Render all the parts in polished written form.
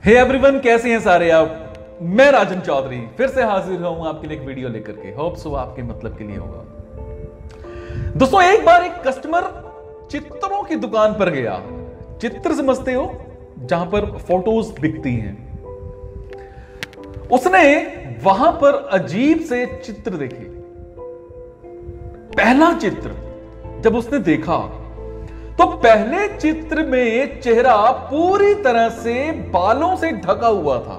Hey everyone, कैसे हैं सारे आप। मैं राजन चौधरी फिर से हाजिर हूं आपके लिए एक वीडियो लेकर के। होप सो आपके मतलब के लिए होगा। दोस्तों, एक बार एक कस्टमर चित्रों की दुकान पर गया। चित्र समझते हो, जहां पर फोटोज बिकती हैं। उसने वहां पर अजीब से चित्र देखे। पहला चित्र जब उसने देखा तो पहले चित्र में चेहरा पूरी तरह से बालों से ढका हुआ था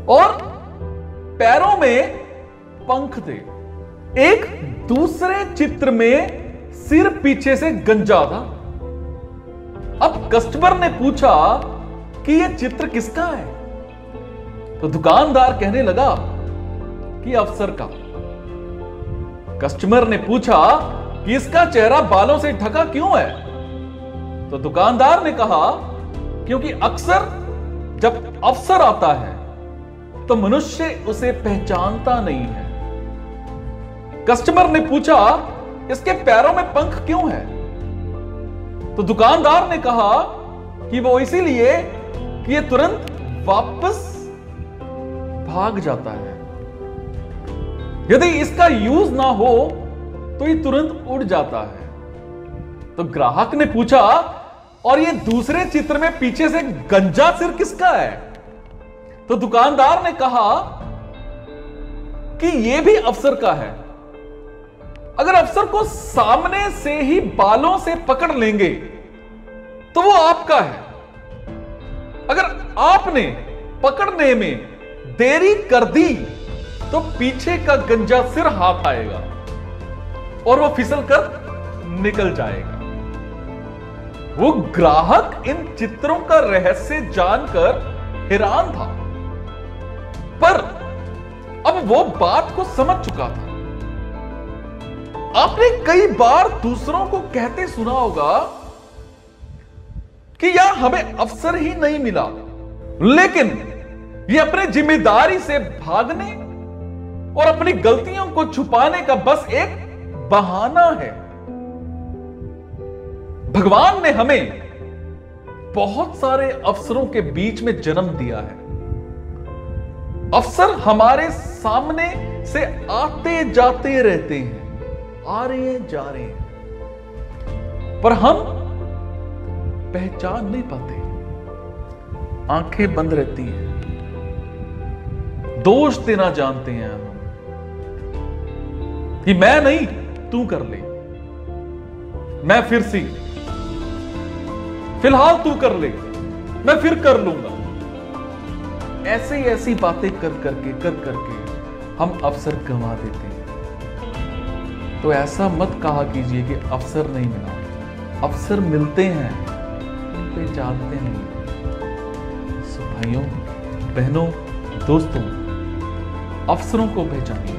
और पैरों में पंख थे। एक दूसरे चित्र में सिर पीछे से गंजा था। अब कस्टमर ने पूछा कि यह चित्र किसका है, तो दुकानदार कहने लगा कि अफसर का। कस्टमर ने पूछा कि इसका चेहरा बालों से ढका क्यों है, तो दुकानदार ने कहा क्योंकि अक्सर जब अफसर आता है तो मनुष्य उसे पहचानता नहीं है। कस्टमर ने पूछा इसके पैरों में पंख क्यों है, तो दुकानदार ने कहा कि वो इसीलिए कि ये तुरंत वापस भाग जाता है। यदि इसका यूज ना हो तो ये तुरंत उड़ जाता है। तो ग्राहक ने पूछा, और ये दूसरे चित्र में पीछे से गंजा सिर किसका है, तो दुकानदार ने कहा कि ये भी अफसर का है। अगर अफसर को सामने से ही बालों से पकड़ लेंगे तो वो आपका है। अगर आपने पकड़ने में देरी कर दी तो पीछे का गंजा सिर हाथ आएगा और वो फिसल कर निकल जाएगा। वो ग्राहक इन चित्रों का रहस्य जानकर हैरान था, पर अब वो बात को समझ चुका था। आपने कई बार दूसरों को कहते सुना होगा कि यार हमें अफसर ही नहीं मिला, लेकिन ये अपने जिम्मेदारी से भागने और अपनी गलतियों को छुपाने का बस एक बहाना है। भगवान ने हमें बहुत सारे अफसरों के बीच में जन्म दिया है। अफसर हमारे सामने से आते जाते रहते हैं, आ रहे हैं जा रहे हैं, पर हम पहचान नहीं पाते। आंखें बंद रहती हैं, दोष देना जानते हैं हम कि मैं नहीं तू कर ले, मैं फिर सी, फिलहाल तू कर ले, मैं फिर कर लूंगा। ऐसे ऐसी बातें कर करके हम अफसर गंवा देते हैं। तो ऐसा मत कहा कीजिए कि अफसर नहीं मिला। अफसर मिलते हैं, पहचानते नहीं। सो भाइयों, बहनों, दोस्तों, अफसरों को पहचानिए।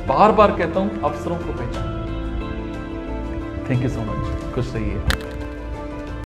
बार बार कहता हूं, अफसरों को पहचानिए। Thank you so much. खुश रहिए।